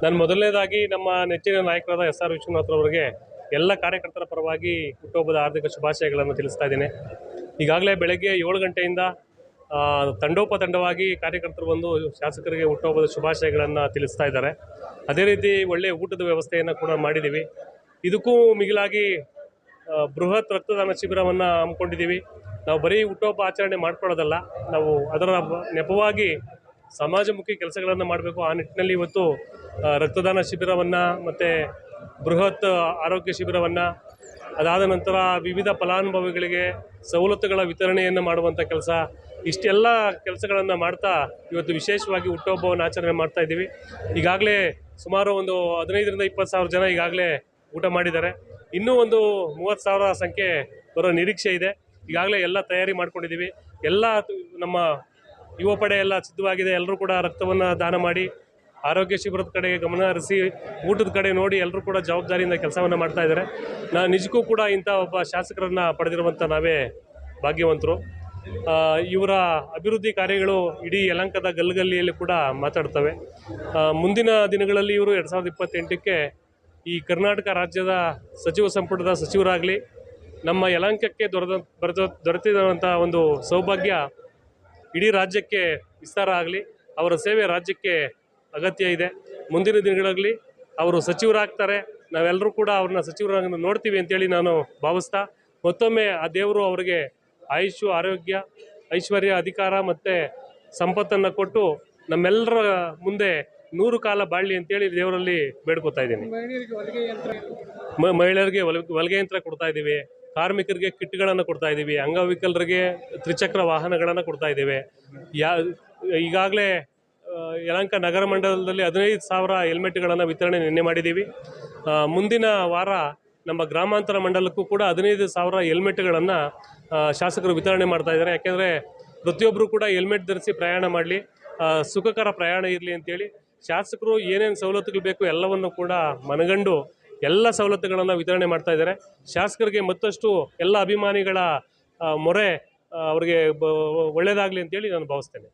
ನಾನು ಮೊದಲನೇದಾಗಿ ನಮ್ಮ ನೆಚ್ಚಿನ ನಾಯಕರಾದ ಎಸ್.ಆರ್. ವಿಶ್ವನಾಥ್ರವರಿಗೆ ಎಲ್ಲ ಕಾರ್ಯಕರ್ತರ ಪರವಾಗಿ ಹುಟ್ಟುಹಬ್ಬದ ಹಾರ್ದಿಕ ಶುಭಾಶಯಗಳನ್ನು ತಿಳಿಸ್ತಾ ಇದ್ದೀನಿ. ಈಗಾಗಲೇ ಬೆಳಗ್ಗೆ 7 ಗಂಟೆಯಿಂದ ತಂಡೋಪತಂಡವಾಗಿ ಕಾರ್ಯಕರ್ತರು ಬಂದು ಶಾಸಕರಿಗೆ ಹುಟ್ಟುಹಬ್ಬದ ಶುಭಾಶಯಗಳನ್ನು ತಿಳಿಸ್ತಾ ಇದ್ದಾರೆ. ಅದೇ ರೀತಿ ಒಳ್ಳೆಯ ಊಟದ ವ್ಯವಸ್ಥೆಯನ್ನು ಕೂಡ ಮಾಡಿದ್ದೀವಿ. ಇದಕ್ಕೂ ಮಿಗಿಲಾಗಿ ಬೃಹತ್ ರಕ್ತದಾನ ಶಿಬಿರವನ್ನು ಹಮ್ಮಿಕೊಂಡಿದ್ದೀವಿ. ನಾವು ಬರೀ ಹುಟ್ಟುಹಬ್ಬ ಆಚರಣೆ ಮಾಡ್ಕೊಳ್ಳೋದಲ್ಲ, ನಾವು ಅದರ ನೆಪವಾಗಿ ಸಮಾಜಮುಖಿ ಕೆಲಸಗಳನ್ನು ಮಾಡಬೇಕು. ಆ ನಿಟ್ಟಿನಲ್ಲಿ ಇವತ್ತು ರಕ್ತದಾನ ಶಿಬಿರವನ್ನು ಮತ್ತು ಬೃಹತ್ ಆರೋಗ್ಯ ಶಿಬಿರವನ್ನು, ಅದಾದ ನಂತರ ವಿವಿಧ ಫಲಾನುಭವಿಗಳಿಗೆ ಸವಲತ್ತುಗಳ ವಿತರಣೆಯನ್ನು ಮಾಡುವಂಥ ಕೆಲಸ, ಇಷ್ಟೆಲ್ಲ ಕೆಲಸಗಳನ್ನು ಮಾಡ್ತಾ ಇವತ್ತು ವಿಶೇಷವಾಗಿ ಹುಟ್ಟುಹಬ್ಬವನ್ನು ಆಚರಣೆ ಮಾಡ್ತಾ ಇದ್ದೀವಿ. ಈಗಾಗಲೇ ಸುಮಾರು ಒಂದು 15ರಿಂದ 20 ಸಾವಿರ ಜನ ಈಗಾಗಲೇ ಊಟ ಮಾಡಿದ್ದಾರೆ. ಇನ್ನೂ ಒಂದು 30,000 ಸಂಖ್ಯೆ ಬರೋ ನಿರೀಕ್ಷೆ ಇದೆ. ಈಗಾಗಲೇ ಎಲ್ಲ ತಯಾರಿ ಮಾಡ್ಕೊಂಡಿದ್ದೀವಿ. ಎಲ್ಲ ನಮ್ಮ ಯುವ ಪಡೆ ಎಲ್ಲ ಸಿದ್ಧವಾಗಿದೆ. ಎಲ್ಲರೂ ಕೂಡ ರಕ್ತವನ್ನು ದಾನ ಮಾಡಿ ಆರೋಗ್ಯ ಶಿಬಿರದ ಕಡೆ ಗಮನ ಹರಿಸಿ ಊಟದ ಕಡೆ ನೋಡಿ ಎಲ್ಲರೂ ಕೂಡ ಜವಾಬ್ದಾರಿಯಿಂದ ಕೆಲಸವನ್ನು ಮಾಡ್ತಾ ಇದ್ದಾರೆ. ನಾನು ನಿಜಕ್ಕೂ ಕೂಡ ಇಂಥ ಒಬ್ಬ ಶಾಸಕರನ್ನು ಪಡೆದಿರುವಂಥ ನಾವೇ ಭಾಗ್ಯವಂತರು. ಇವರ ಅಭಿವೃದ್ಧಿ ಕಾರ್ಯಗಳು ಇಡೀ ಯಲಹಂಕದ ಗಲ್ಲಿಯಲ್ಲಿ ಕೂಡ ಮಾತಾಡ್ತವೆ. ಮುಂದಿನ ದಿನಗಳಲ್ಲಿ ಇವರು 2028ಕ್ಕೆ ಈ ಕರ್ನಾಟಕ ರಾಜ್ಯದ ಸಚಿವ ಸಂಪುಟದ ಸಚಿವರಾಗಲಿ, ನಮ್ಮ ಯಲಹಂಕಕ್ಕೆ ದೊರೆತಿರುವಂಥ ಒಂದು ಸೌಭಾಗ್ಯ ಇಡೀ ರಾಜ್ಯಕ್ಕೆ ವಿಸ್ತಾರ ಆಗಲಿ. ಅವರ ಸೇವೆ ರಾಜ್ಯಕ್ಕೆ ಅಗತ್ಯ ಇದೆ. ಮುಂದಿನ ದಿನಗಳಲ್ಲಿ ಅವರು ಸಚಿವರಾಗ್ತಾರೆ. ನಾವೆಲ್ಲರೂ ಕೂಡ ಅವ್ರನ್ನ ಸಚಿವರಾಗಿ ನೋಡ್ತೀವಿ ಅಂತೇಳಿ ನಾನು ಭಾವಿಸ್ತಾ, ಮತ್ತೊಮ್ಮೆ ಆ ದೇವರು ಅವರಿಗೆ ಆಯುಷ್ಯ, ಆರೋಗ್ಯ, ಐಶ್ವರ್ಯ, ಅಧಿಕಾರ ಮತ್ತು ಸಂಪತ್ತನ್ನು ಕೊಟ್ಟು ನಮ್ಮೆಲ್ಲರ ಮುಂದೆ 100 ಕಾಲ ಬಾಳಲಿ ಅಂತೇಳಿ ದೇವರಲ್ಲಿ ಬೇಡ್ಕೊತಾ ಇದ್ದೀನಿ. ಮಹಿಳೆಯರಿಗೆ ಹೊಲಿಗೆ ಯಂತ್ರ ಕೊಡ್ತಾ ಇದ್ದೀವಿ. ಕಾರ್ಮಿಕರಿಗೆ ಕಿಟ್ಗಳನ್ನು ಕೊಡ್ತಾ ಇದ್ದೀವಿ. ಅಂಗವಿಕಲರಿಗೆ ತ್ರಿಚಕ್ರ ವಾಹನಗಳನ್ನು ಕೊಡ್ತಾ ಇದ್ದೇವೆ. ಈಗಾಗಲೇ ಯಲಹಂಕ ನಗರ ಮಂಡಲದಲ್ಲಿ 15,000 ಹೆಲ್ಮೆಟ್ಗಳನ್ನು ವಿತರಣೆ ನಿನ್ನೆ ಮಾಡಿದ್ದೀವಿ. ಮುಂದಿನ ವಾರ ನಮ್ಮ ಗ್ರಾಮಾಂತರ ಮಂಡಲಕ್ಕೂ ಕೂಡ 15,000 ಹೆಲ್ಮೆಟ್ಗಳನ್ನು ಶಾಸಕರು ವಿತರಣೆ ಮಾಡ್ತಾ ಇದ್ದಾರೆ. ಯಾಕೆಂದರೆ ಪ್ರತಿಯೊಬ್ಬರು ಕೂಡ ಹೆಲ್ಮೆಟ್ ಧರಿಸಿ ಪ್ರಯಾಣ ಮಾಡಲಿ, ಸುಖಕರ ಪ್ರಯಾಣ ಇರಲಿ ಅಂತೇಳಿ ಶಾಸಕರು ಏನೇನು ಸವಲತ್ತುಗಳು ಬೇಕು ಎಲ್ಲವನ್ನು ಕೂಡ ಮನಗಂಡು ಎಲ್ಲ ಸವಲತ್ತುಗಳನ್ನು ವಿತರಣೆ ಮಾಡ್ತಾ ಇದ್ದಾರೆ. ಶಾಸಕರಿಗೆ ಮತ್ತಷ್ಟು ಎಲ್ಲ ಅಭಿಮಾನಿಗಳ ಮೊರೆ ಅವರಿಗೆ ಒಳ್ಳೆಯದಾಗಲಿ ಅಂತೇಳಿ ನಾನು ಭಾವಿಸ್ತೇನೆ.